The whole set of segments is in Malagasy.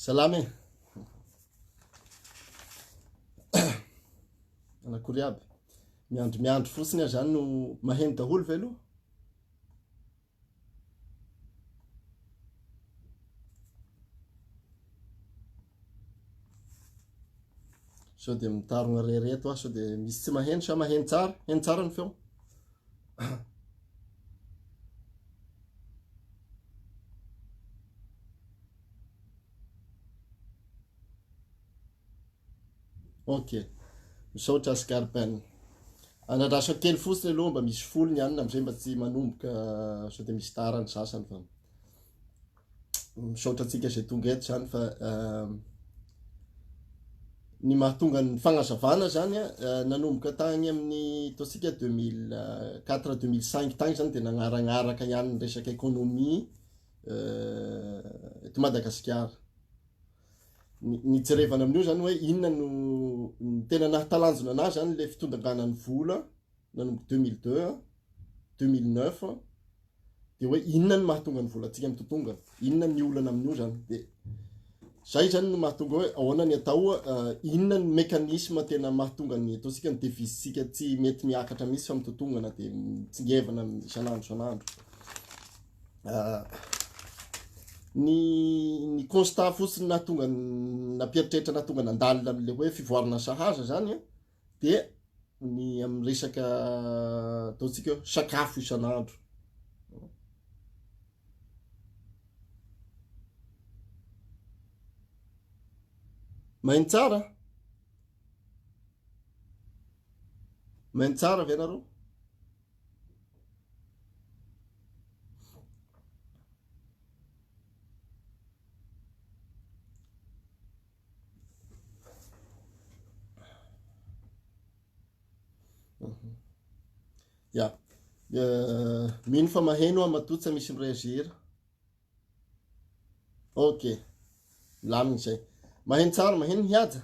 Salame. Anakory aby. Miandro fotsiny zany no maheno daholo ve aloha? Sao dia mitarona rereto aho, sao dia misy tsy maheno sa maheno tsara? Heno tsara ny feo? Ok, misaotra scarpenne. Anarasa kely fotsiny aloha mba misy folony ihany amizay mba tsy manomboka sao dia misy tara ny sasany fa misaotra antsika izay tonga eto zany fa ny mahatonga ny fagnazavana zany nanomboka tagny amin'ny ataontsika 2004-2005 tagny zany dia nagnaragnaraka ihany ny resaka économie eto Madagasikara. Ny jerevana amin'io zany hoe inona no tena nahatalanjona anazy zany le fitondraganan'ny vola nanomboka 2002 2009 dia hoe inona ny mahatonga ny volantsika mitotongana, inona ny olana amin'io zany. Dia zay zany no mahatonga hoe ahoana ny atao, inona ny mécanisme tena mahatonga ny ataontsika ny devisitsika tsy mety miakatra mihitsy fa mitotongana dia mitsingevana isanandro. Ny constat fotsiny nahatonga napieritreritra nahatonga nandalina amin'ilay hoe fivoarana sahaza zany dia ny amin'ny resaka ataontsika sakafo isanandro. Maheno tsara? Maheno tsara ve nareo? Ya, mino fa maheno matoa misy mireagir. Ok, milamina izay. Maheno tsara, maheno mihaja.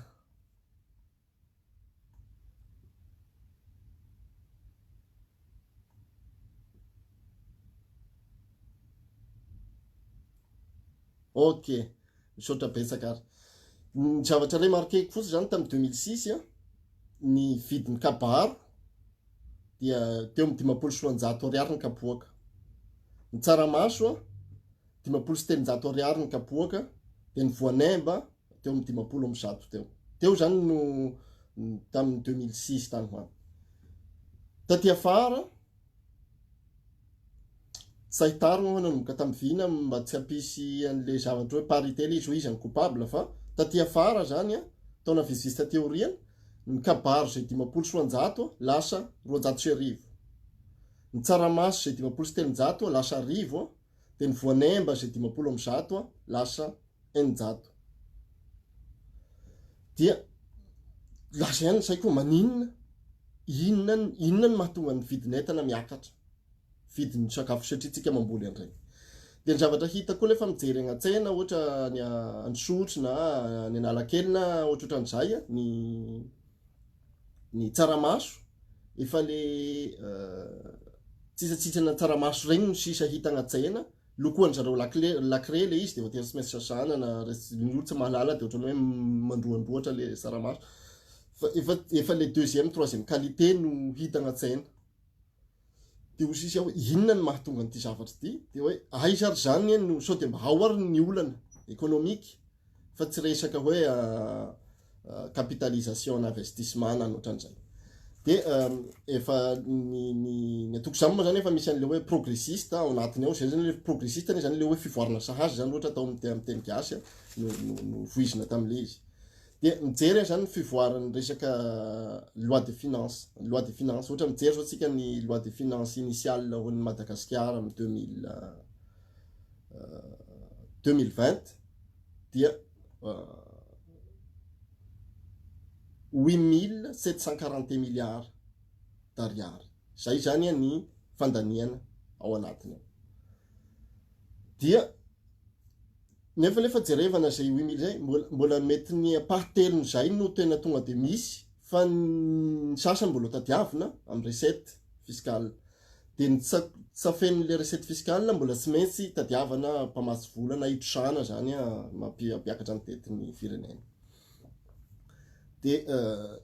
Ok, misaotra betsaka ary. Ny zavatra ilay marqueko fotsiny zany tamin'ny 2006 ny vidin'ny kabaro dia teo amin'ny 500 ariary ny kapoaka. Ny tsaramaso 500 ariary ny kapoaka, dia ny voanemba teo amin'ny 500 teo. Teo zany no tamin'ny 2006 tany ho any. Taty afara sahitarina ho nanomboka tamin'ny vina mba tsy hampisy an'ilay zavatra hoe parité ilay izy ho izy ny coupable fa taty afara zany taona vizista teoriana ny kabaro zay 500 lasa 200. Ny tsaramaso zay 500 lasa 1,000 dia ny voanemba zay 500 lasa 100. Dia lasa ihany saiko maninona inona ny mahatonga ny vidin'entana miakatra, vidin'ny sakafo satria tsika mamboly andray. Dia ny zavatra hitako rehefa mijery agny an-tsena ohatra ny Antsotro na ny Analakely na ohatran'izay ny tsaramaso efa le tsisana tsaramaso regny no sisa hita agny an-tsena, lokoany zareo lakre le izy dia voatery tsy maintsy sasana na ny olo tsy mahalala dia ohatrany hoe mandroandroatra le tsaramaso. Efa le deuxième, troisième qualité no hita agny an-tsena. Dia ho sisa hoe inona ny mahatonga an'ity zavatra ity, dia hoe aiza ary zany no sao dia mba ao ary ny olana économique fa tsy resaka hoe capitalisation na investissement na ohatran'izay. Dia efa ny atoko izany moa zany efa misy an'ilay hoe progressiste ao anatiny ao, zay zany le progressiste zany ilay hoe fivoarana sahaza zany ohatra atao amin'ny teny gasy no voizina tam'ilay izy. Dia mijery zany ny fivoaran'ny resaka loi de finance. Loi de finance ohatra mijery zao tsika ny loi de finance initiale ho an'ny Madagasikara amin'ny 2020 dia 8741 milliards d'ariary. Zay zany ny fandaniana ao anatiny. Dia nefa lefa jerevana zay 8000 zay mbola mety ny apahatelony zay no tena tonga dia misy fa ny sasany mbola tadiavina amin'ny recette fiscale. dia ny tsafen'le recette fiscale mbola tsy maintsy tadiavana mpamatsy vola na hitrosana zany mampiakatra ny tetin'ny firenena. Dia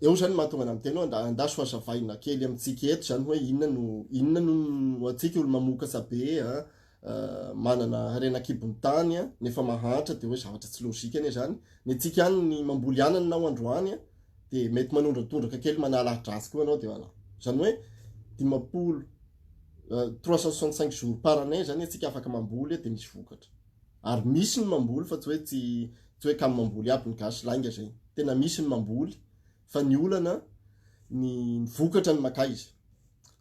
eo zany mahatonga amin'ny teny hoe andaso hazavaina kely amintsika eto zany hoe inona no atsika olo mamokatra be manana harena-kibon'ny tany nefa mahantra dia hoe zavatra tsy logika anie zany. Ny atsika ihany ny mamboly anana na androany dia mety manondratondraka kely manala-drasy koa anao dia voilà. Zany hoe dimapolo 365 jours par année zany atsika afaka mamboly dia misy vokatra. Ary misy ny mamboly fa tsy hoe kamy mamboly aby ny gasy lainga zay. Tena misy ny mamboly fa ny olana ny vokatra ny maka izy.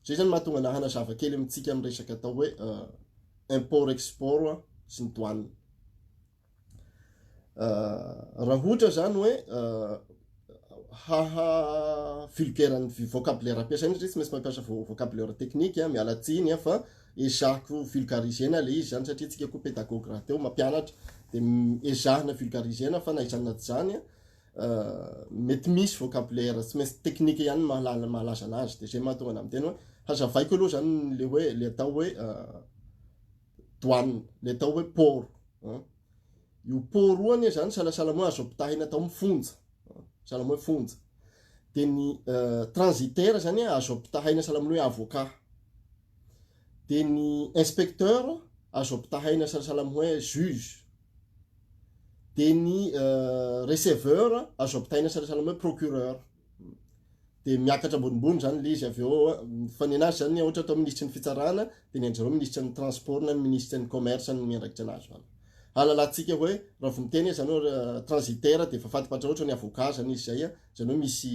Zay zany mahatonga na hanazava kely amintsika amin'ny resaka atao hoe import export sy ny douane. Raha ohatra zany hoe haha vulgaire ny vocabulaire ampiasaina satria tsy maintsy mampiasa vocabulaire technique mialatsiny fa ezahako vulgarisena le izy zany satria tsika koa pédagogue raha teo mampianatra dia ezahina vulgarisena fa na izany na tsy zany mety misy vocabulaire tsy maintsy technique ihany mahalaza anazy. Dia zay mahatonga amin'ny teny hoe hazavaiko aloha zany le atao hoe douane, le atao hoe port. Io port io anie zany salasala moa azo apitahina atao mifonja, sahala hoe fonja. Dia ny transitaire zany azo apitahina sahala hoe avocat. Dia ny inspecteur azo apitahina sahala hoe juge. Dia ny receveur azo apitahina sahala hoe procureur. Dia miakatra ambonimbony zany le izy avy eo fa ny anazy zany ohatra atao ministry ny fitsarana dia ny anjareo ministry ny transport na ny ministry ny commerce ny miandraikitra anazy zany. Halalantsika hoe raha vao miteny zany hoe transitaire dia fafatipatra ohatra ny avocat zany izy zay zany hoe misy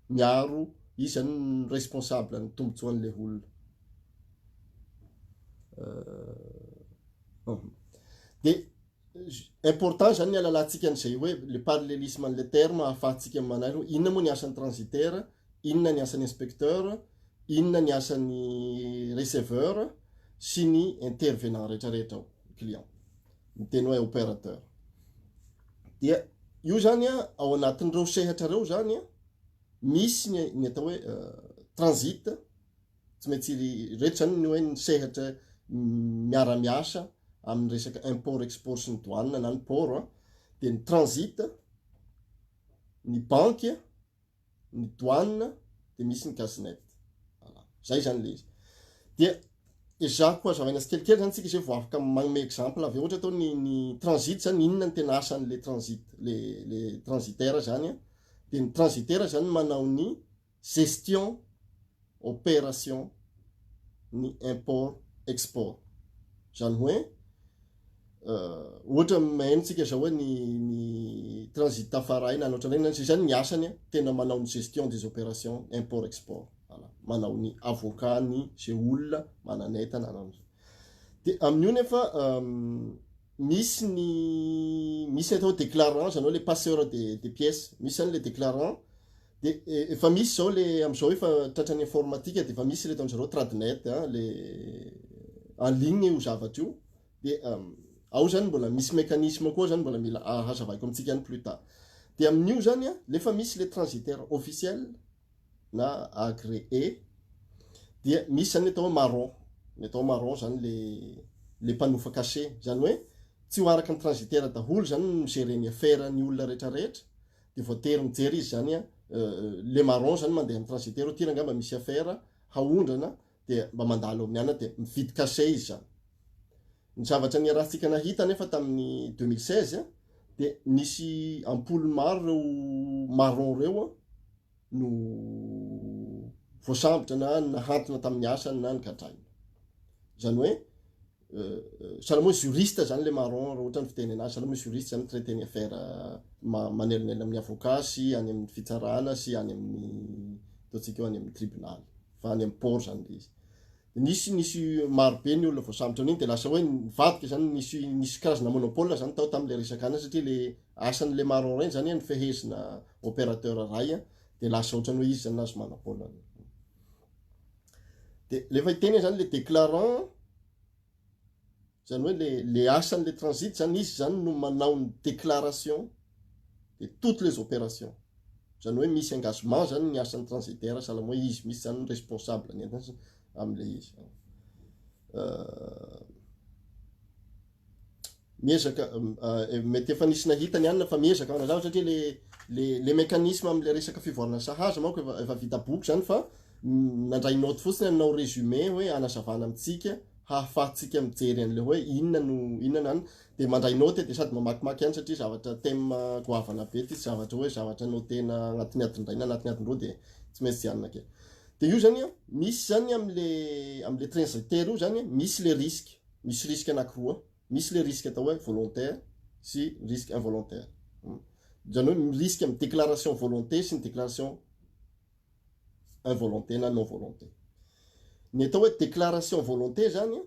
miaro izy zany responsable ny tombotsoan'le olona. Dia important zany ny halalantsika an'izay hoe le parallélisme an'le terme ahafahantsika manay hoe inona moa ny asan'ny transitaire, inona ny asan'ny inspecteur, inona ny asan'ny receveur sy ny intervenant rehetrarehetra ao client. Ny teny hoe opérateur. Dia io zany ao anatin'ireo sehatra ireo zany misy ny atao hoe transit, tsy maintsy rehetra zany ny hoe ny sehatra miara-miasa amin'ny resaka import export sy ny douane na ny port. Dia ny transit, ny banque, ny douane, dia misy ny casse-net. Zay zany le izy. Dia ezahako hazavaina tsikelikely zany tsika izay vao afaka manome exemple avy ohatra atao ny transit zany inona ny tena asan'le transit, le transitaire zany. Dia ny transitaire zany manao ny gestion opération ny import export. Zany hoe ohatra mahaintsika zao hoe ny transit tafaraina na ohatran'ireny zay zany ny asany tena manao ny gestion des opérations import export. Manao ny avocat ny zay olona mananetana ananjy. Dia amin'io nefa misy atao déclarant zany hoe le passeur des pièces, misy zany le déclarant. Dia efa misy zao le amin'izao efa tratran'ny informatika dia efa misy le ataon'zareo tradinet le en ligne io zavatra io. Dia ao zany mbola misy mécanisme koa zany mbola mila hazavaiko amintsika any plus tard. Dia amin'io zany lefa misy le transitaire officiel na agréé, dia misy zany atao marron. Ny atao marron zany le mpanofa cachet. Zany hoe tsy ho araka ny transitaire daholo zany migerer ny affaire ny olona rehetrarehetra. Dia voatery mijery izy zany le marron zany mandeha amin'ny transitaire ty angamba misy affaire haondrana dia mba mandalo amin'ny ana dia mividy cachet izy zany. Ny zavatra ny arahantsika nahita nefa tamin'ny 2016 dia nisy ampoule maro reo marron reo no voasambotra na nahantona tamin'ny asany na nikadraina. Zany hoe sahala hoe juriste zany le marron raha ohatra ny fiteny anazy, sahala hoe juriste zany traité ny affaire manelonela amin'ny avocat sy any amin'ny fitsarana sy any amin'ny ataontsika any amin'ny tribunal fa any amin'ny port zany le izy. Nisy marobe ny olona voasambotra amin'iny dia lasa hoe nivadika zany nisy karazana monopole zany tao tamin'le resaka ana satria le asan'le marron reny zany ny fehezina opérateur ray dia lasa ohatrany hoe izy zany nazy monopole. Dia lefa hiteny zany le déclarant zany hoe le asan'le transit zany izy zany no manao ny déclaration de toutes les opérations. Zany hoe misy engagement zany ny asan'ny transitaire sahala hoe izy misy zany responsable ny amin'le izy. miezaka mety efa nisy nahitany ihany fa miezaka mazava satria le mécanisme am'le resaka fivoarana sahaza manko efa vita boky zany fa nandray note fotsiny anao résumé hoe anazavana amitsika hahafahantsika mijery an'le hoe inona any de mandray note de sady mamakimaky ihany satria zavatra thème goavana be ty zavatra hoe zavatra notena agnatin'ny adindray na agnatin'ny adindroa de tsy maintsy ianona ke de io zany misy zany am'le transitaire io zany misy le risque anankiroa misy le risque atao hoe volontaire sy risque involontaire zany hoe risque amin'ny déclaration volonté sy ny déclaration involonté na non volonté ny atao hoe déclaration volonté zany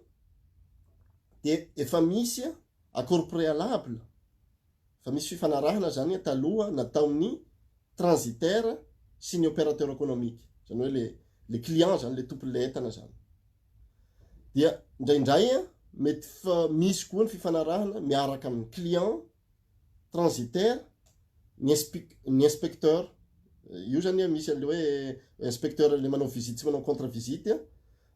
de efa misy accord préalable fa misy fifanarahana zany taloha nataon'ny transitaire sy ny opérateur économique zany hoe le client zany le tompony le entana zany dia indraindray mety fa misy koa ny fifanarahana miaraka amin'ny client transitaire ny inspecteur io zany misy an'le hoe inspecteur le manao visite sy manao contre visite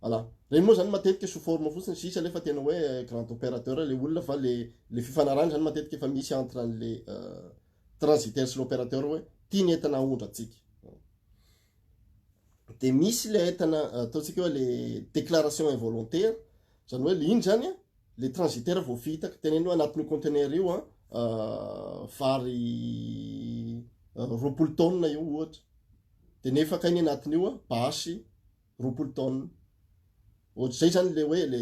voilà reny moa zany matetika sous forme fotsiny sisa lefa tena hoe grand opérateur le olona fa le fifanarahana zany matetika efa misy entre an'le transitaire sy l'opérateur hoe tiany entana aondratsika de misy le entana ataontsika hoe le déclaration involontaire zany hoe iny zany le transitaire vao fitaka teneny hoe anatin'io conteneur io vary roapolo tonne io ohatra de nefa kainy anatin'io basy roapolo tonne ohatra zay zany le hoe le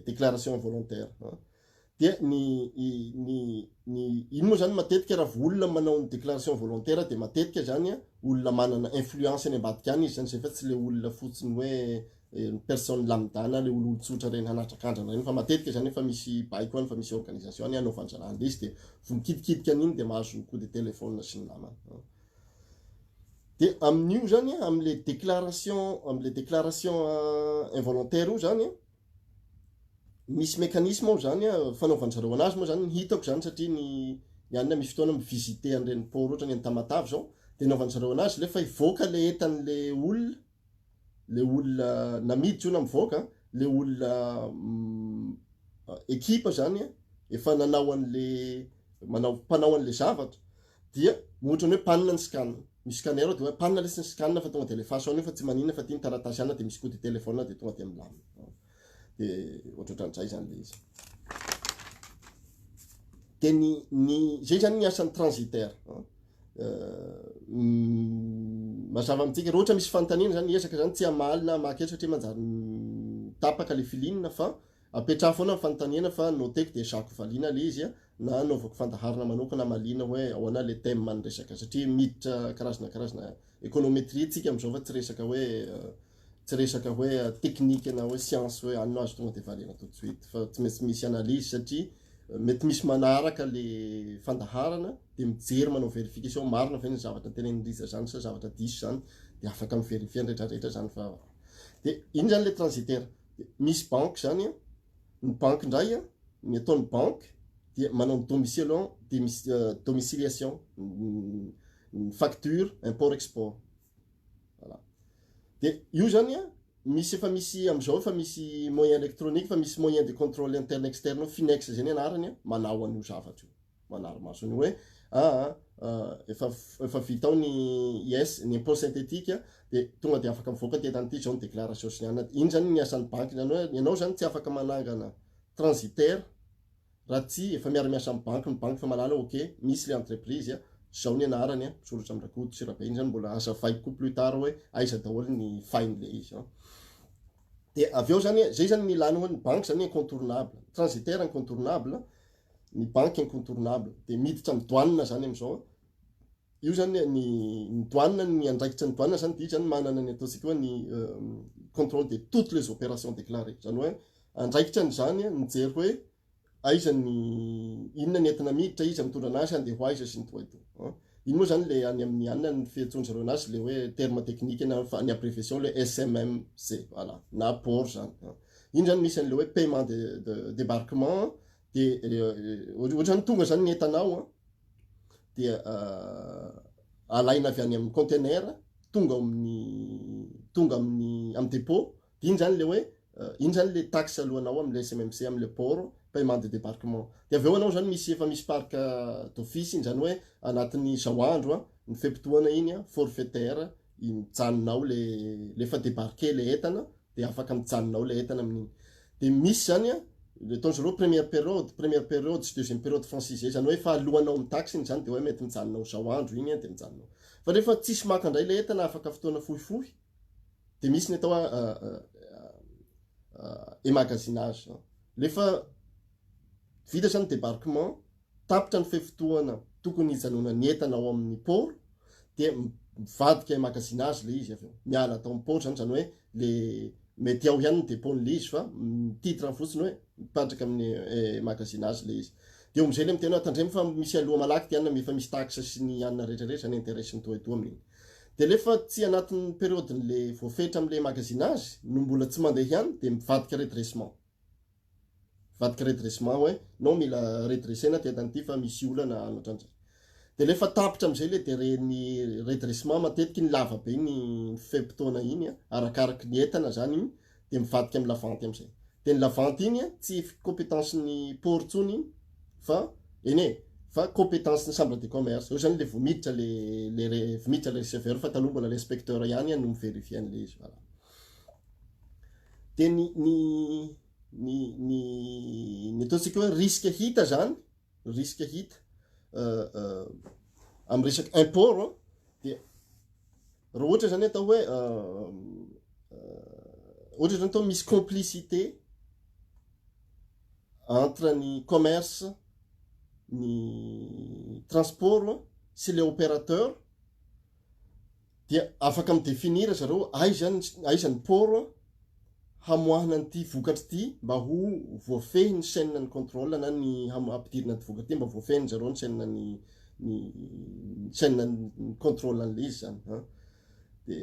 déclaration involontaire dia iny moa zany matetika raha olona manao ny déclaration volontaire de matetika zany olona manana influence any ambadika any izy zany zay fa tsy le olona fotsiny hoe personne lambda na le olotsotra reny hanatrakandrana reny fa matetika zany efa misy baiko any fa misy organisation any anao fanjanahana le izy de vomikidikidiky an'iny de mahazo coup de téléphone sy ny namany de amin'io zany am'le déclaration involontaire io zany misy mécanisme ao zany fanaovanjareo anazy moa zany hitako zany satria ny anina misy fotoana mivisiter an'ireny port ohatra ny Tamatave zao de naovanjareo anazy lefa ivoaka le entan'le olona namiditsy io na mivoaka le olona équipe zany efa nanao an'le zavatra dia ohatrany hoe panina ny scanner misy scanner de hoe panina lesy ny scanner fa tonga de le façon fa tsy maninona fa tiany taratasy ana de misy coup de téléphone de tonga de milamina de ohatran'izay zany le izy de zay zany ny asan'ny transitaire mazava amintsika ohatra misy fanontaniana zany ezaka zany tsy amaly na maky satria manjary tapaka le filinina fa apetraha foana ny fanontaniana fa noteko de sako valiana le izy na anaovako fandaharana manokana malina hoe ahoana le thème manresaka satria miditra karazana économétrie tsika am'izao fa tsy resaka hoe technique na hoe science hoe anona azo tonga de valena tout de suite fa tsy maintsy misy analyse satria mety misy manaraka le fandaharana de mijery manao vérification marina fa ny zavatra tenenindriza zany sa zavatra diso zany de afaka miverifia rehetrarehetra zany fa de iny zany le transitaire misy banque zany ny banque ndray ny ataon'ny banque dia manao domiciliation facture import export voilà de io zany misy efa misy am'izao efa misy moyen électronique fa misy moyen de contrôle interne externe finex zany anarany manao an'io zavatra io manaro-maso ny hoe efa vitao ny ny impôt synthétique de tonga de afaka mivoaka tetanyity zao ny déclaration sy ny anana iny zany ny asan'ny banque zany hoe ianao zany tsy afaka manangana transitaire raha tsy efa miara-miasa amin'ny banque ny banque fa malala ok misy le entreprise zao ny anarany soratra amin'ny rakoto sy rabe iny zany mbola azavaiko koa plus tard hoe aiza daholo ny fine le izy de aveo zany zay zany ny ilana hoe ny banque zany incontournable transitaire incontournable ny banque incontournable de miditra amin'ny douane zany am'izao io zany ny douane ny andraikitra ny douane zany de zany manana ny ataontsika hoe ny contrôle de toutes les opérations déclarées zany hoe andraikitra ny zany mijery hoe aiza ny inona ny entana miditra izy mitondra anazy andeha ho aiza sy ny toito iny moa zany le any amin'ny anina ny fiantsoanjareo anazy le hoe terme technique na ny abréviation le SMMC voilà na port zany iny zany misy an'le hoe paiement de débarquement de ohatrany tonga zany ny entanao de alaina avy any amin'ny conteneur tonga amin'ny dépôt Iny zany le hoe iny zany le taxe alohanao am'le SMMC am'le port paiement de débarquement. De aveo anao zany misy efa misy parc d'office iny zany hoe anatin'ny zao andro ny fempotoana iny forfaitaire mijanonao le fa débarquer le entana de afaka mijanonao le entana amin'iny. De misy zany le ataon'izy ireo première période sy deuxième période francisé zany hoe fa alohanao amin'ny taxe iny zany de hoe mety mijanonao zao andro iny de mijanonao. Fa rehefa tsisy makandray le entana afaka fotoana fohifohy de misy ny atao emmagasinage. Lefa vita zany débarquement, tapitra ny fefotoana tokony hijanona ny entana ao amin'ny port de mivadika emmagasinage le izy aveo. Miala atao amin'ny port zany hoe le mety ao ihany ny dépôt-n'le izy fa titre fotsiny hoe mipatraka amin'ny emmagasinage le izy. De am'zay le miteny tandremo fa misy aloha malaky ty anona fa misy taxe sy ny anona rehetrarehetra ny intérêt sy ny toetoa amin'iny. De lefa tsy anatin'ny période-n'le voafetra am'le emmagasinage no mbola tsy mandeha ihany de mivadika redressement. Vadika redressement hoe non mila redressena tetan'ity fa misy olana anatran'izay. De lefa tapitra am'zay le de reny redressement matetiky ny lava be ny fempotoana iny arakaraky ny entana zany iny de mivadika amin'ny lavanty am'zay. De ny lavanty iny tsy compétence ny port tsony iny fa fa compétence ny chambre de commerce. Io zany le vomiditra le vomiditra le receveur fa taloha mbola l'inspecteur ihany no mivérifie an'le izy. Voilà. De ny ataontsika hoe risque hita zany, risque hita amin'ny resaky import de raha ohatra zany atao hoe ohatra zany atao misy complicité entre ny commerce, ny transport sy le opérateur dia afaka midéfinir zareo aiza ny port hamoahana an'ity vokatry ty mba ho voafehy ny chaîne ny contrôle na ny ampidirina ty vokatry ty mba voafehy zareo ny chaîne ny chaîne ny contrôle an'le izy zany. De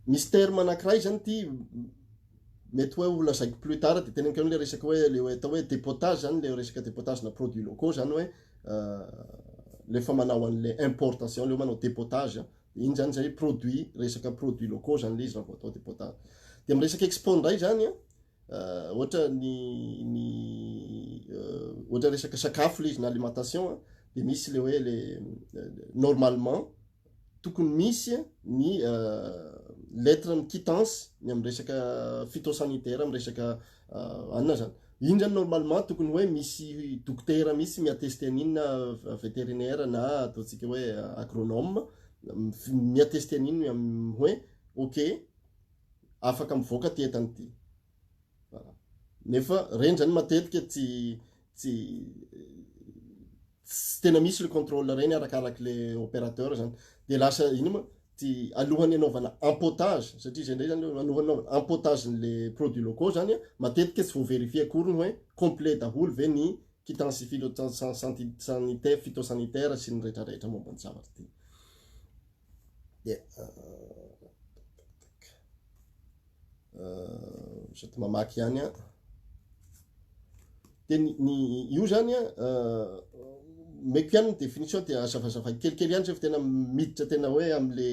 misy terme anankiray zany ty mety hoe ho lazaiko plus tard de teneniko le resaka hoe le atao hoe dépotage zany le resaka dépotage na produits locaux zany hoe lefa manao an'le importation le manao dépotage iny zany zay produit resaka produits locaux zany le izy raha vao atao dépotage. De amin'ny resaka export ndray zany ohatra ohatra resaka sakafo le izy na alimentation de misy le hoe le normalement tokony misy ny lettre ny quittance ny amin'ny resaka phytosanitaire amin'ny resaka anona zany. Iny zany normalement tokony hoe misy dokotera misy miattester an'iny na vétérinaire na ataontsika hoe agronome miattester an'iny hoe ok afaka mivoaka ty entana ty. Voilà. Nefa reny zany matetika tsy tena misy le contrôle reny arakaraky le opérateur zany. De lasa iny ma ty alohany anaovana empotage satria zay ndray zany anaovana empotage le produits locaux zany matetika tsy voavérifie akory hoe complet daholo ve ny quittance sanitaire phytosanitaire sy ny rehetrarehetra momba ny zavatra ty. Sady mamaky ihany de io zany meko ihany ny définition de azavazavay kelikely ihany fa tena miditra tena hoe am'le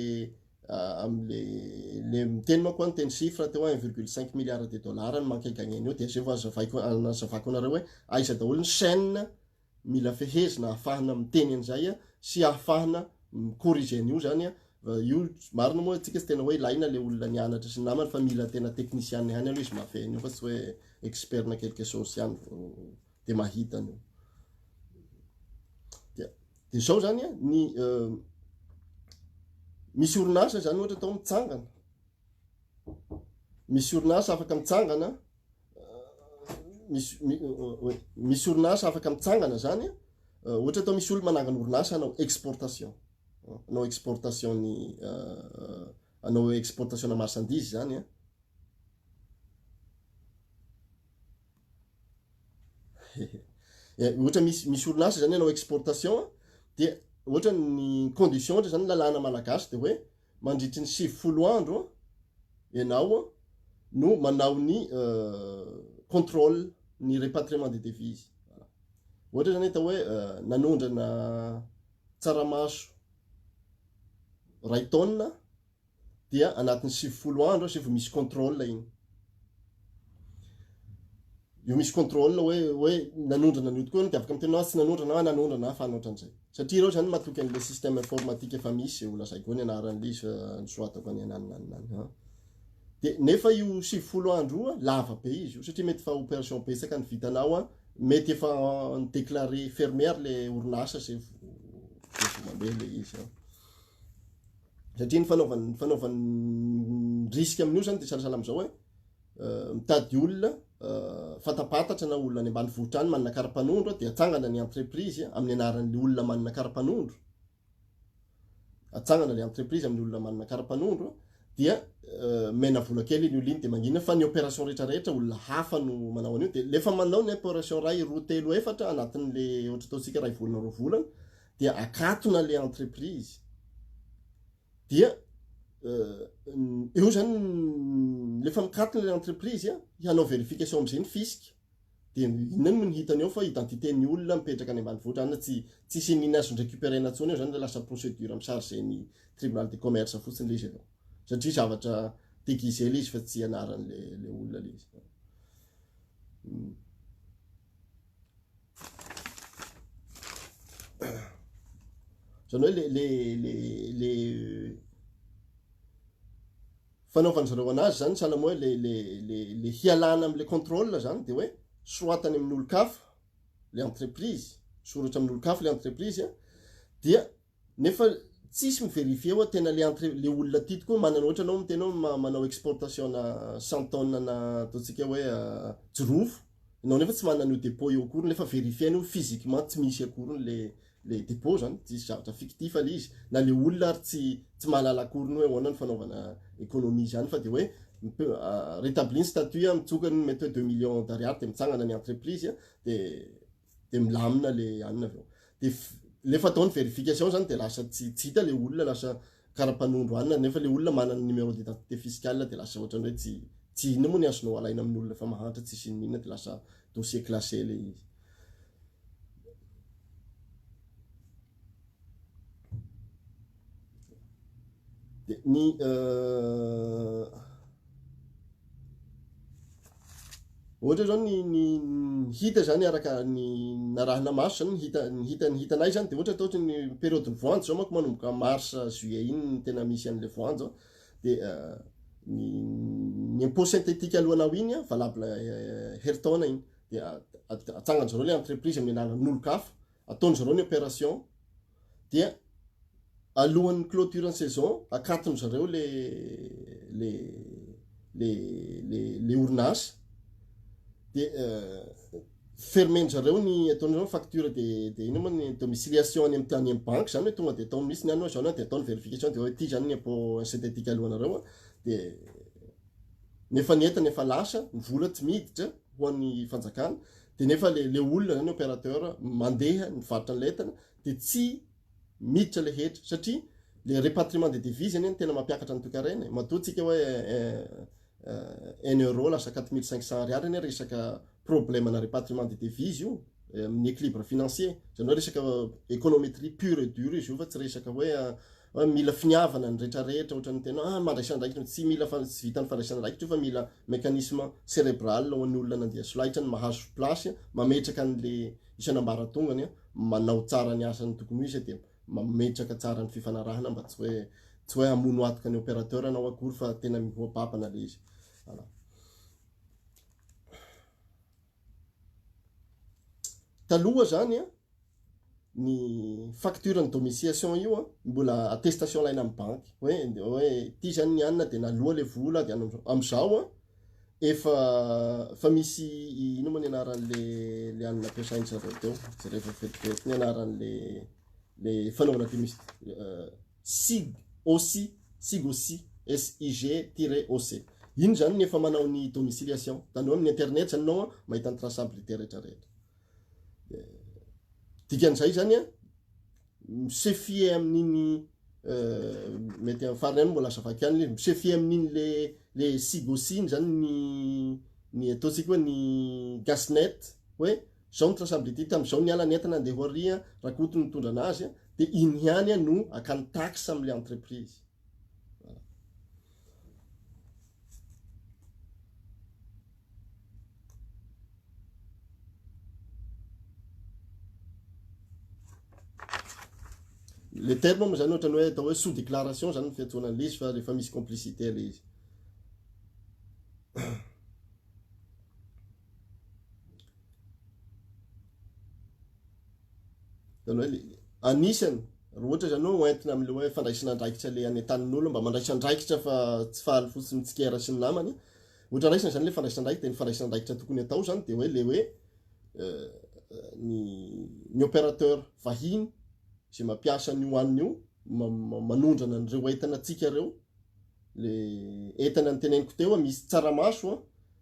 miteny manko ny teny chiffre teo 1,5 milliard de dollars ny manka gagneny io de zay vao azavako anareo hoe aiza daholo ny chaîne mila fehezina ahafahana miteny an'izay sy ahafahana corriger an'io zany io marina moa tsika tsy tena hoe ilaina le olona nianatra sy namana fa mila tena technicien ihany aloha izy mahafehany io fa tsy hoe expert na quelque chose ihany de mahita an'io. De zao zany ny misy orinasa zany ohatra atao mitsangana, misy orinasa afaka mitsangana misy orinasa afaka mitsangana zany ohatra atao misy olo manangana orinasa hanao exportation hanao exportation na marchandise zany ohatra misy orinasa zany hanao exportation de ohatra ny condition ohatra zany lalàna malagasy de hoe mandritry ny 70 andro ianao no manao ny contrôle ny répatriement des devises. Ohatra zany atao hoe nanondrana tsaramaso 2 tonnes dia anatin'ny 70 andro sy vao misy contrôle iny. Io misy contrôle hoe nanondrana an'io tokoa de afaka mitenao tsy nanondrana fa ohatran'izay. Satria reo zany matoky an'le système informatique efa misy ho lazaiko hoe nianaran'le izy nisoratako any anany. De nefa io 70 andro io lava be izy io satria mety fa opération betsaka ny vitanao mety efa déclaré fermeur le orinasa sy mandeha le izy. Satria ny fanaovany risque amin'io zany de salasala am'izao hoe mitady olona fatapatatra na olona any ambanivohitra any manana karapanondro de atsangana ny entreprise amin'ny anaran'le olona manana karapanondro. Atsangana le entreprise amin'ny olona manana karapanondro dia mena vola kely iny olona iny de manginana fa ny opération rehetrarehetra olona hafa no manao an'io de lefa manao ny opération ray roa telo efatra anatin'le ohatra ataontsika ray volana roa volana dia akatona le entreprise. Dia eo zany lefa mikatona le entreprise hianao vérification am'izay ny fisc de inona no hitany eo fa identitén'ny olona mipetraka any ambanivohitra ana tsy sinina azo récupérer natsony eo zany lasa procédure am'charge ny tribunal de commerce fotsiny le izy avao satria zavatra déguisé le izy fa tsy anaran'le olona le izy. Zany hoe le fanaovany zareo anazy zany sahala hoe le hialana am'le contrôle zany de hoe soatany amin'ny olo-kafa le entreprise, soratra amin'ny olo-kafa le entreprise dia nefa tsisy mivérifie hoe tena le olona ty tokoa manana ohatra anao mitenao manao exportation na 100 tonnes na ataontsika hoe jirofo ianao nefa tsy manana io dépôt io akory nefa vérifienao physiquement tsy misy akory le dépôt zany tsisy zavatra fictif le izy na le olona ary tsy mahalala akory hoe ahoana ny fanaovana économie zany fa de hoe rétablir statut mitsokany mety hoe 2 millions d'ariary de mitsangana ny entreprise de milamina le anina aveo de lefa ataony vérification zany de lasa tsy hita le olona lasa karapanondro anina nefa le olona manana numéro d'identité fiscale de lasa ohatra hoe tsy inona moa ny azonao alaina amin'ny olona fa mahantra tsy sy inona de lasa dossier classé le izy. De ny ohatra zao ny hita zany araka ny narahana maso zany ny hitanay zany de ohatra ataotry ny période ny voanjo zao manko manomboka mars juillet iny tena misy an'le voanjo de ny impôt synthétique alohanao iny valable heritaona iny de atsangany zareo le entreprise amin'ny anaran'olo-kafa ataony zareo ny opération dia alohan'ny clôture ny saison akatony zareo le orinasa de fermen zareo ny ataon'zareo facture de ino moa ny domiciliation any amin'ny tany amin'ny banque zany hoe tonga de ataony misy ny ano zao de ataony vérification de hoe ty zany ny impôt synthétique alohanareo de nefa nientana efa lasa ny vola tsy miditra ho an'ny fanjakana de nefa le olona zany opérateur mandeha mivarotra ny lentana de tsy miditra le hetra satria le répatriement de devise any tena mampiakatra ny toekarena matoatsika hoe 1 euro lasa 4500 ariary any resaka problème na répatriement de devise io amin'ny équilibre financier zany hoe resaka économétrie pure et dure izy io fa tsy resaka hoe mila finiavana ny rehetrarehetra ohatra ny tena mandraisandraikitra tsy mila tsy vitany fandraisandraikitra fa mila mécanisme cérébral ho an'ny olona nandeha solaitra ny mahazo place mametraka an'le isanambaratongany manao tsara ny asany tokony izy de mametraka tsara ny fifanarahana mba tsy hoe hamono atoka ny opérateur anao akory fa tena mihoapapana le izy. Voilà. Taloha zany ny facture ny domiciliation io mbola attestation laina amin'ny banque hoe ty zany ny anina de naloa le vola de am'izao efa misy ino moa ny anaran'le anina ampiasainy zareo teo zay rehefa fetifety ny anaran'le fanaovana SIG aussi SIG-OC iny zany nefa manao ny domiciliation zany hoe amin'ny internet zany anao mahita ny traçabilité rehetrarehetra dikan'izay zany misefie amin'iny mety amin'ny farany any mbola azavaky any misefie amin'iny le SIG-OC zany ny ataontsika hoe ny gasnet hoe zao ny traçabilité tam'izao ny ala ny entana andeha ho aria rakoto ny tondra anazy de iny ihany no akany taxe am'le entreprise. le terme moa zany ohatrany hoe atao hoe sous déclaration zany fiantsoana an'izy fa rehefa misy complicité le izy. Zany hoe anisany raha ohatra zany hoe hoentina am'le hoe fandraisana andraikitra le any an-tanin'olo mba mandraisa andraikitra fa tsy fahaly fotsiny tsikera sy ny namany. Ohatra raisina zany le fandraisana andraikitra, ny fandraisana andraikitra tokony atao zany de hoe le hoe ny opérateur vahiny zay mampiasa an'io an'io manondrana an'ireo entanantsika reo. Le entana ny teneniko teo misy tsaramaso,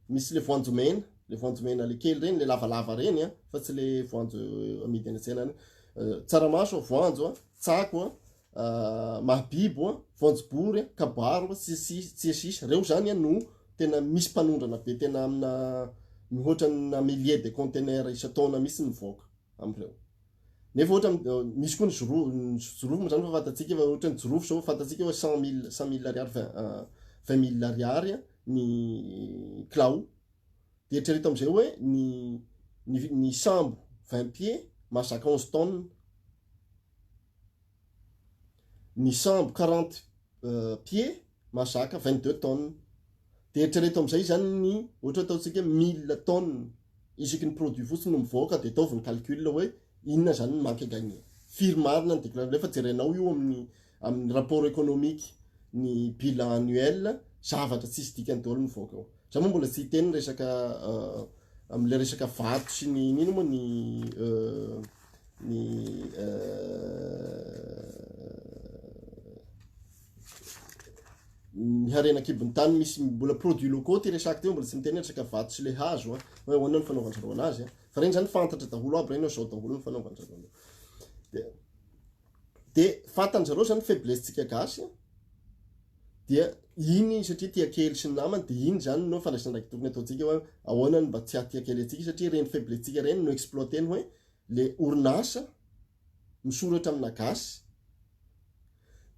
misy le voanjomena, le voanjomena le kely reny, le lavalava reny fa tsy le voanjo amidy any an-tsena any. Tsaramaso, voanjo, tsako, mahabibo, voanjobory, kabaro, tsiasisa, reo zany no tena misy mpanondrana be tena amina mihoatrana milliers de conteneurs isan-taona misy mivoaka am'ireo. Nefa ohatra misy koa ny jorofo zany fa fantatsika fa ohatra ny jorofo zao fantatsika hoe 100 000 ariary 20 000 ariary ny clao. De eritrereto am'izay hoe ny sambo 20 pieds mahazaka 11 tonnes, ny sambo 40 pieds mahazaka 22 tonnes. De eritrereto am'izay zany ny ohatra ataontsika 1000 tonnes isaky ny produit fotsiny no mivoaka de ataovy ny calcul hoe inona zany ny manque à gagner. Firy marina ny déclaration rehefa jerenao io amin'ny rapport économique ny bilan annuel zavatra tsisy dikany daholo mivoaka ao. Za moa mbola tsy hiteny resaka am'le resaka vato sy ny nino moa ny harenakibon'ny tany misy mbola produit locaux ty resaka teo mbola tsy miteny resaka vato sy le hazo hoe ahoana ny fanaovanjareo anazy fa reny zany fantatra daholo aby reny zao daholo ny fanaovanjareo. De fantanjareo zany faiblesse-tsika gasy dia iny satria tia kely sy ny namany de iny zany no fandraisana ndraiky tokony ataontsika hoe ahoana ny mba tsy hatia kely atsika satria reny faiblesse-tsika reny no exploiteny hoe le orinasa misoratra amina gasy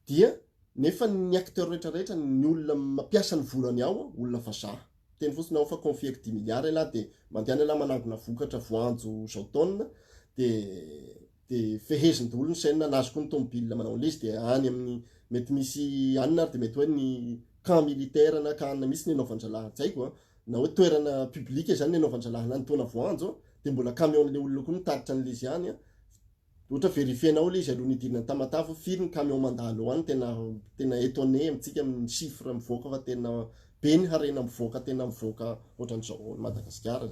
dia nefa ny acteur rehetrarehetra ny olona mampiasa ny volany ao olona vazaha. Teny fotsiny ao fa confie 10 milliards laha de mandehana laha manangona vokatra voanjo zao taona de feheziny daholo ny saina nazy koa ny tomobile manao an'izy de any amin'ny mety misy anina ary de mety hoe ny camp militaire na camp misy ny anaovandralahy tsaiko na hoe toerana publique zany ny anaovandralahy na nitona voanjo de mbola camion-le olona koa mitatitra an'le izy any ohatra verifienao le izy aloha nidirina tamatafo firy ny camion mandalo any tena étonné amitsika amin'ny chiffre mivoaka fa tena be ny harena mivoaka tena mivoaka ohatran'izao Madagasikara.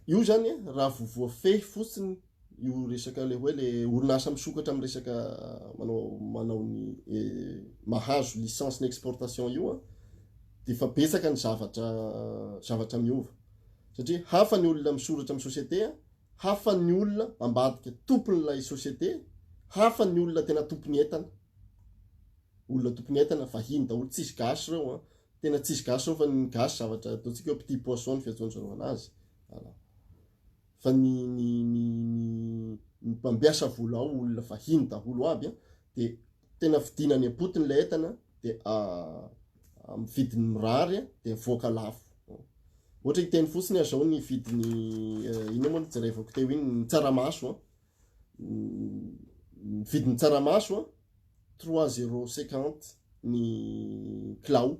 Io zany raha voafehy fotsiny io resaka le hoe le orinasa misokatra amin'ny resaka manao ny mahazo licence n'exportation io de fa betsaka ny zavatra miova satria hafa ny olona misoratra amin'ny société, hafa ny olona ambadika tompon'ilay société, hafa ny olona tena tompony entana. Olona tompony entana vahiny daholo tsisy gasy reo tena tsisy gasy reo fa ny gasy zavatra ataontsika hoe petit poisson ny fiantsoan'izareo anazy. Voilà. Fa ny mpambiasa vola ao olona vahiny daholo aby de tena vidinany apotiny le entana de amin'ny vidiny mirary de voaka lafo. Ohatra hiteny fotsiny zao ny vidiny ino moa jerevako teo iny ny tsaramaso ny vidiny tsaramaso 3,50 ny clao.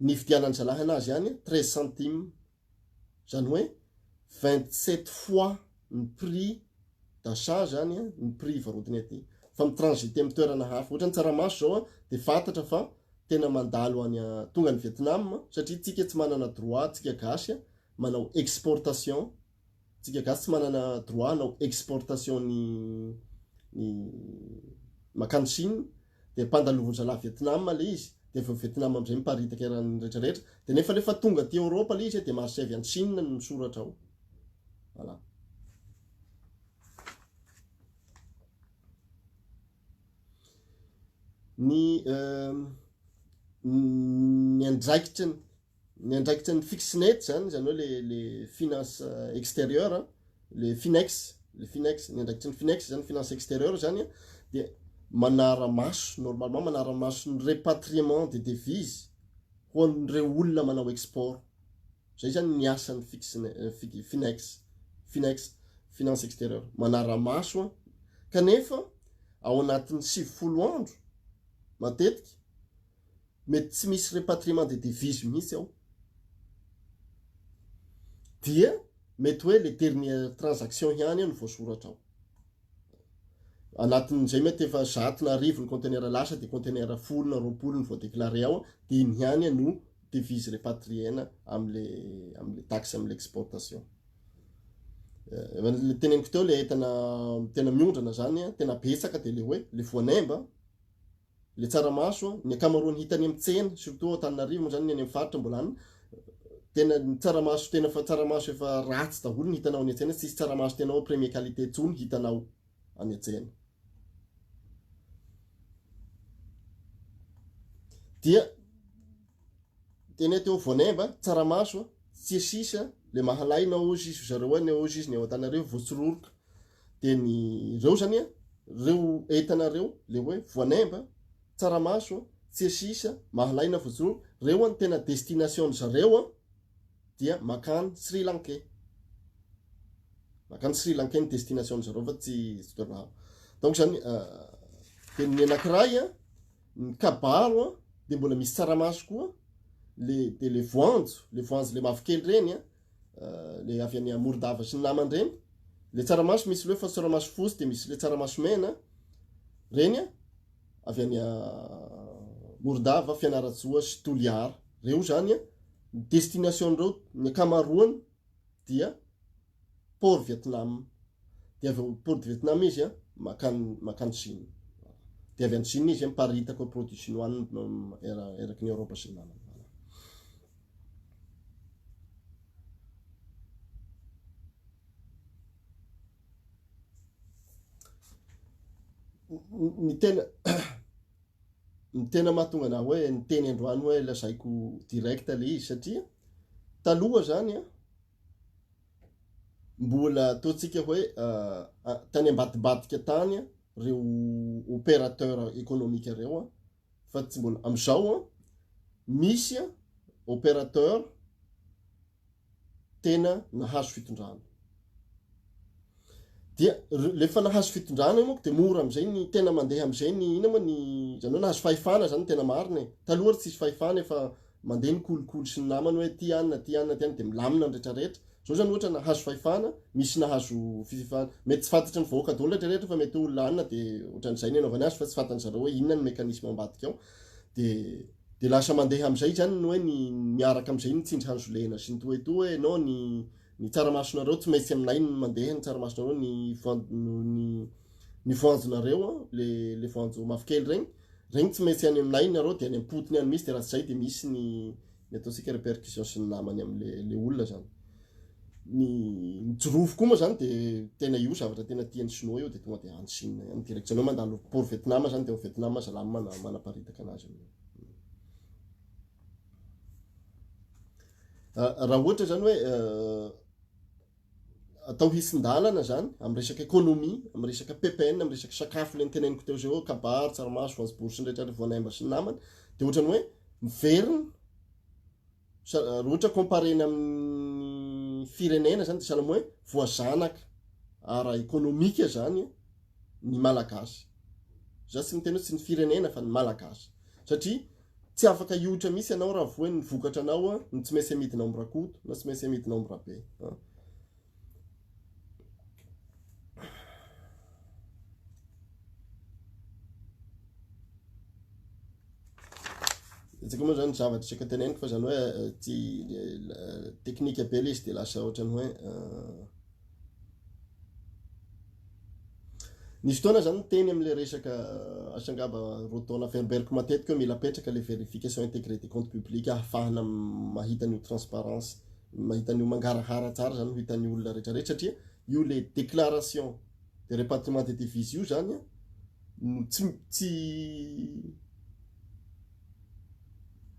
Ny vidianany zalahy anazy any 13 centimes zany hoe 27 fois ny prix d'achat zany ny prix varotiny aty fa mitransité amin'ny toerana hafa. Ohatra ny tsaramaso zao de fantatra fa tena mandalo any tonga ny Vietnam satria tsika tsy manana droit tsika gasy manao exportation, tsika gasy tsy manana droit manao exportation ny makany Chine de mpandaloviny zalahy Vietnam le izy de vao Vietnam am'izay miparitaka erany rehetrarehetra de nefa lefa tonga ty Europa le izy de marchevy any Chine no misoratra ao. Voilà. Ny andraikitra ny fixnet zany hoe le finance extérieure le finex ny andraikitra ny finex zany finance extérieure zany de manara-maso normalement manara-maso ny répatriement des devises ho an'ireo olona manao export. Zay zany ny asan'ny finex finance extérieure manara-maso kanefa ao anatin'ny 70 andro matetika mety tsy misy repatriement de devise mihitsy ao dia mety hoe le dernière transaction ihany no voasoratra ao anatin'izay mety efa 100 ny conteneur lasa de conteneur 10 ny voadéclaré ao dia iny ihany no devise repatriena amle taxe amle exportation le teneniko teo le entana tena miondrana zany tena betsaka de le hoe le voanemba le tsaramaso ny akamaroany hitany amin'ny tsena surtout Antananarivo zany ny any amin'ny faritra mbola any tena tsaramaso tena fa tsaramaso efa ratsy daholo ny hitanao any an-tsena tsisy tsaramaso tena hoe premier qualité tsony hitanao any an-tsena dia tena teo voanemba tsaramaso tsy sisa le mahalaina ozy izy zareo any ozy izy ny ao Antananarivo voatsiroroka de ny reo zany reo entanareo le hoe voanemba tsaramaso tsy sisa mahalaina voatsiroroka reo any tena destination zareo dia makany Sri Lankais ny destination zareo fa tsy toerana donc zany de ny anankiray ny kabaro de mbola misy tsaramaso koa le voanjo le mavokely reny le avy any Moldava sy ny namany reny le tsaramaso misy le fa tsaramaso fosy de misy le tsaramaso mena reny avy any Moldava Fianaratsoa sy Toliara reo zany destination reo ny akamaroany dia Port Vietnam dia avy Port Vietnam izy makany Chine dia avy any Chine izy miparitaka produit chinois eraky ny Europa sy ny namany ny tena mahatonga na hoe ny teny androany hoe lazaiko direct le izy satria taloha zany mbola totsika hoe tany ambadibadika tany reo opérateur économique reo fa tsy mbola amizao misy opérateur tena nahazo fitondrana dia lefa nahazo fitondrana moa de mora amizay ny tena mandeha amizay ny ina moa ny zany hoe nahazo fahefana zany tena marina taloha tsisy fahefana efa mandeha ny kolokolo sy ny namany hoe ty anna de milamina ny rehetrarehetra zao zany ohatra nahazo fahefana misy nahazo fifana mety tsy fantatry ny vahoaka daholo rehetrarehetra fa mety olona anna de ohatran'izay ny anaovany azy fa tsy fantany zareo hoe inona ny mécanisme ambadika ao de lasa mandeha amizay zany ny hoe ny miaraka amizay ny tsindry hanjolena sy ny toetoa no ny tsaramasonareo tsy maintsy aminay ny mandeha ny tsaramasonareo ny voanjonareo le voanjo mavokely regny tsy maintsy any aminay nareo de any ampotony any misy de raha tsy zay de misy ny ataontsika répercussion sy ny namany amle olona zany ny jorofo koa moa zany de tena io zavatra tena tian'ny Sinoa io de tonga de any Chine any direct zany mandalo Port Vietnam zany de Vietnam salama manaparitaka anazy raha ohatra zany hoe atao hisin-dalana zany amin'ny resaka économie amin'ny resaka PPN amin'ny resaka sakafo le teneniko teo zao kabaro tsaramaso voanjobory sy ny rehetra voanemba sy ny namany de ohatrany hoe miverina ohatra comparena amin'ny firenena zany de salama hoe voazanaka ara économique zany ny malagasy za tsy miteny hoe tsy ny firenena fa ny malagasy satria tsy afaka iotra misy anao raha voe ny vokatra anao ny tsy maintsy amidina ambrakoto na tsy maintsy amidina ambrabe Tsika moa zany zavatra tsika teneniko fa zany hoe tsy teknika be le izy de lasa ohatrany hoe nisy fotoana zany teny amle resaka asangaba rotona Ferberg matetika mila apetraka le vérification intégrée des comptes publics ahafahana mahita an'io transparence mahita an'io mangarahara tsara zany ho hitan'ny olona rehetrarehetra satria io le déclaration de répartiement des devises io zany tsy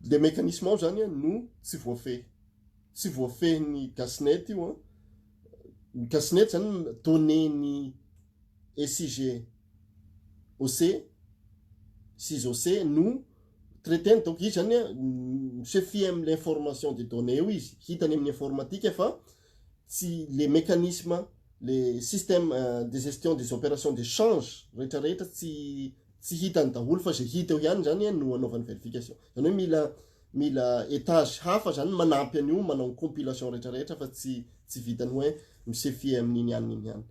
le mécanisme ao zany no tsy voafehy gasnet io ny gasnet zany donné-ny SIG OC 6 OC no traité donc izy zany se fie amin'ny information des données io izy hitany amin'ny informatique fa les mécanismes, les systèmes de gestion des opérations de change rehetrarehetra tsy hitany daholo fa zay hita eo ihany zany no anaovany vérification. Zany hoe mila étage hafa zany manampy an'io manao compilation rehetrarehetra fa tsy vitany hoe misefy amin'iny ihany.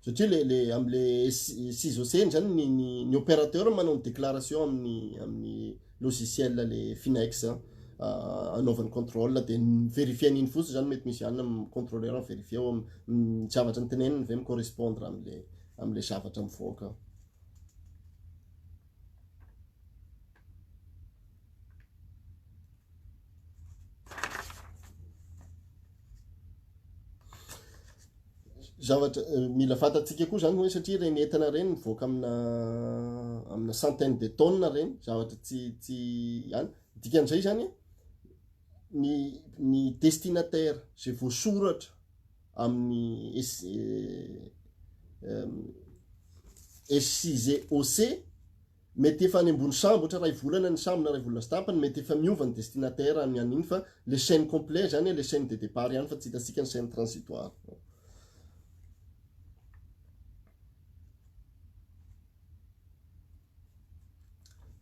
Satria am'le 6OC zany ny opérateur manao ny déclaration amin'ny logiciel le Finex anaovany contrôle dia vérifier an'iny fotsiny zany mety misy ihany amin'ny contrôleur vérifier ny zavatra nyteneniny ve mi-correspondre am'le zavatra mivoaka. Zavatra mila fantatsika koa zany hoe satria reny entana reny mivoaka amina centaine de tonnes reny zavatra tsy ihany dikan'izay zany ny destinataire zay voasoratra amin'ny S6OC mety efa any ambony sambo ohatra ray volana ny sambo na ray volana sy tapany mety efa miova ny destinataire any an'iny fa le chaîne complet zany le chaîne de départ ihany fa tsy hitantsika ny chaîne transitoire.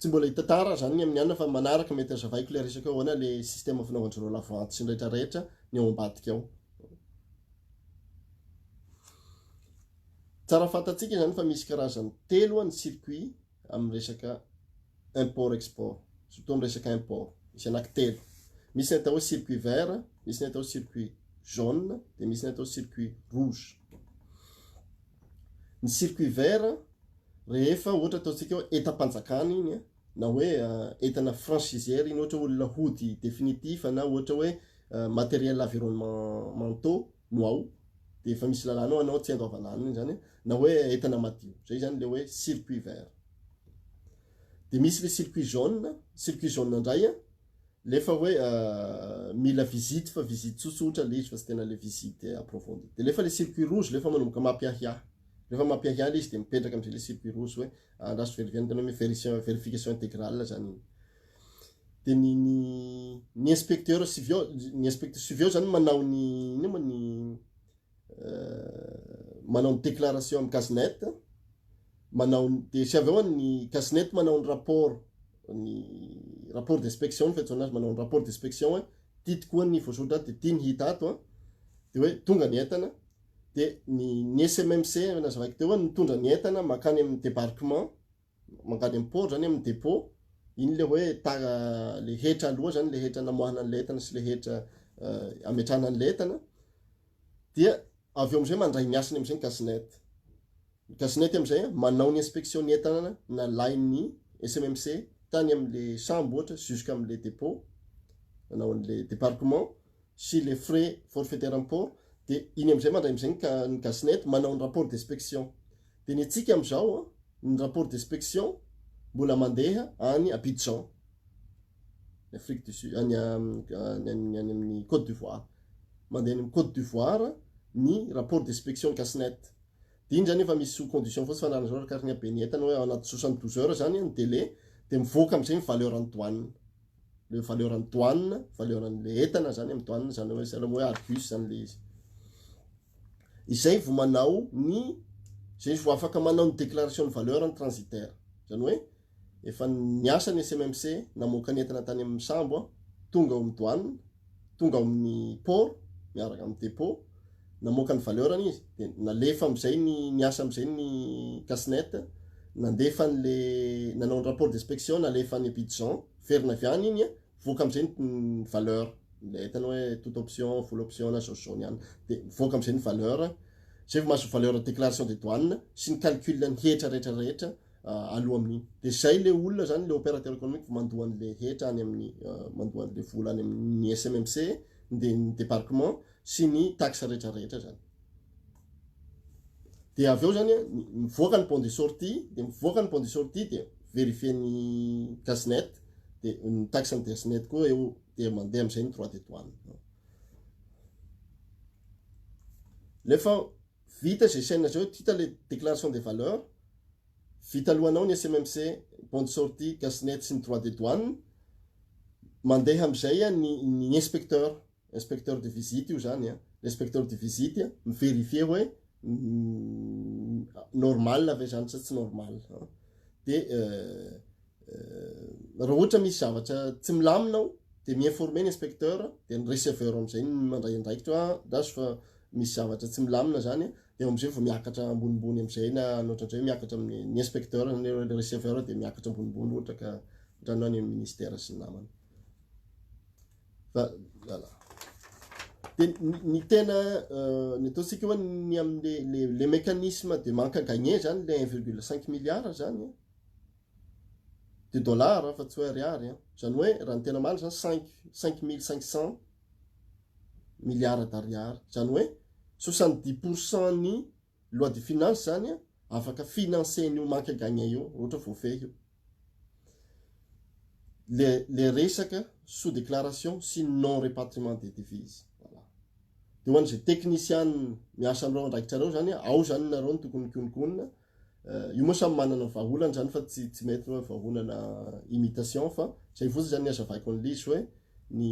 Tsy mbola hita tara zany amin'ny anna fa manaraka mety azavaiko le resaka ahoana le système fanaovandreo lavanty sy ny rehetrarehetra ny ao ambadika ao. Tsara fantatsika zany fa misy karazany telo ny circuit amin'ny resaka import export, surtout amin'ny resaka import misy anankitelo. Misy ny atao hoe circuit vert, misy ny atao circuit jaune dia misy ny atao circuit rouge. Ny circuit vert rehefa ohatra ataontsika hoe etam-panjakana iny na hoe entana franchiseur iny ohatra olona hody définitif na ohatra hoe matériel environnementaux no ao dia efa misy lalàna anao tsy andoavanana iny zany na hoe entana madio zay zany le hoe circuit vert. Dia misy le circuit jaune indray lefa hoe mila visite fa visite tsotsotra le izy fa tsy tena le visite approfondie. Dia lefa le circuit rouge lefa manomboka mampiahiahy rehefa mampiahiahy izy dia mipetraka amin'izay le circuit rouge hoe andraso vérification intégrale zany. Dia ny inspecteur civil zany manao manao ny déclaration amin'ny casse-net, dia sy avy eo ny casse-net manao ny rapport d'inspection fetsona azy manao ny rapport d'inspection tia tokoa ny voasoratra dia tia ny hita ato dia hoe tonga ny entana. Dia ny SMMC nazavaiko teo mitondra ny entana makany amin'ny débarquement mankany amin'ny port zany amin'ny dépôt iny le hoe le hetra aloha zany le hetra namoahana ny entana sy le hetra ametrahana ny entana. Dia avy eo amin'izay mandray ny asany amin'izay ny casse-net. Ny casse-net amin'izay manao ny inspection ny entana na lain'ny SMMC tany amin'le sambo ohatra jusqu'amin'le dépôt manao an'le débarquement sy les frais forfaitaires en port. Dia iny amin'izay mandray amin'izay ny casse-net manao ny rapport d'inspection. Dia ny antsika amin'izao ny rapport d'inspection mbola mandeha any Abidjan, Afrique du Sud, any amin'ny Côte d'Ivoire. Mandeha any amin'ny Côte d'Ivoire ny rapport d'inspection casse-net. Dia iny zany efa misy sous condition fotsy fanarana zao arakaraka ny habe ny entana hoe ao anaty 72 heures zany ny délai dia mivoaka amin'izay ny valeur en douane. Le valeur en douane, valeur an'le entana zany amin'ny douane zany hoe argus zany le izy. Izay vao manao zay vao afaka manao ny déclaration de valeur en transitaire. Zany hoe efa niasa ny SMMC namoaka ny entana tany amin'ny sambo tonga ao amin'ny douane, tonga ao amin'ny port miaraka amin'ny dépôt namoaka ny valeur izy dia nalefa amin'izay niasa amin'izay ny casse-net nandefa nanao ny rapport d'inspection nalefa ny Abidjan ferina avy any iny voaka amin'izay ny valeur le entana hoe toute option, full option na jaune ihany dia voaka amin'izay ny valeur zay vao mahazo valeur déclaration de douane sy ny calcul ny hetra rehetrarehetra aloha amin'iny. Dia zay le olona zany le opérateur économique mandoa an'le hetra any amin'ny mandoa an'le vola any amin'ny SMMC dia ny débarquement sy ny taxe rehetrarehetra zany. Dia avy eo zany mivoaka ny pont de sortie dia mivoaka ny pont de sortie dia vérifier ny casse-net dia ny taxe ny casse-net koa eo dia mandeha amin'izay ny droit de douane. Lefa vita zay saina zao hita le déclaration des valeurs vita alohanao ny SMMC pont de sortie casse-net sy ny droit de douane mandeha am'izay ny inspecteur de visite io zany l'inspecteur de visite mivérifie hoe normal ve zany sa tsy normal de raha ohatra misy zavatra tsy milaminao de mi-informer l'inspecteur de ny receveur am'izay mandray andraikitra daso fa misy zavatra tsy milamina zany de am'izay vao miakatra ambonimbony am'izay na ohatran'izay miakatra amin'ny inspecteur ny receveur de miakatra ambonimbony ohatra ka ohatranao any amin'ny ministère sy ny namany voilà de ny tena ny ataontsika hoe ny amin'ny les mécanismes de manque à gagner zany le 1,5 milliard zany de dollars fa tsy hoe ariary zany hoe raha ny tena maly zany 5500 milliards d'ariary zany hoe 70% ny loi de finance zany afaka financer io manque à gagner io ohatra voafehy io les resaka sous déclaration sy non répatriement des devises voilà de hoan zay technicien miasa amreo andraikitrareo zany ao zany nareo ny tokony konikonina io moa samy manana vahaolana zany fa tsy mety hoe vahaolana imitation fa zay fotsiny zany azavaiko an'lisy hoe ny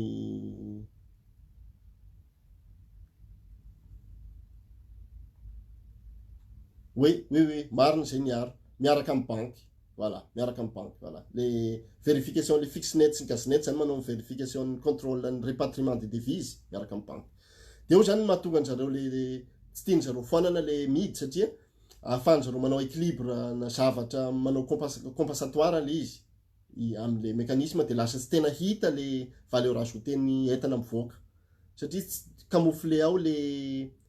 oui marina zay miaraka amin'ny banque voilà miaraka amin'ny banque voilà les vérification les fixe net sy casse-net zany manao vérification contrôle ny répatriement des devises miaraka amin'ny banque de io zany mahatonga anjareo le tsy tiany zareo foanana le midy satria ahafahanjareo manao équilibre na zavatra manao compensatoire le izy am'le mécanisme de lasa tsy tena hita le valeur ajoutée ny entana mivoaka satria camoufler ao le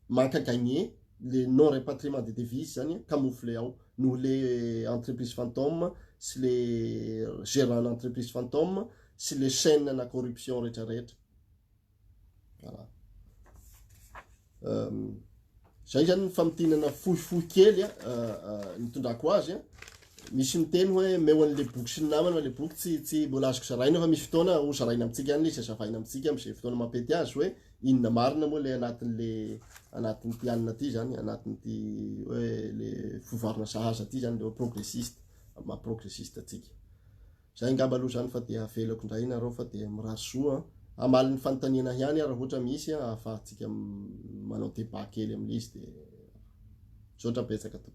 manque à gagner le non répatriement des devises zany camoufler ao noho le entreprise fantôme sy le gérant d'entreprise fantôme sy le chaîne na corruption rehetrarehetra voilà zay zany ny famitinana fohifohy kely nitondrako azy misy miteny hoe meo an'le boky sy ny namana le boky tsy mbola azoko zaraina fa misy fotoana ho zaraina amintsika ihany izy azavaina amintsika am'izay fotoana mampety azy hoe inona marina moa le anatin'ny pianina ty zany anatin'ity hoe le fivoarana sahaza ty zany le progressiste maha-progressiste atsika zay ngamba aloha zany fa de avelako indray nareo fa de mirary soa amaly ny fanontaniana ihany raha ohatra misy ahafahantsika manao débat kely amin'izy de zotra betsaka to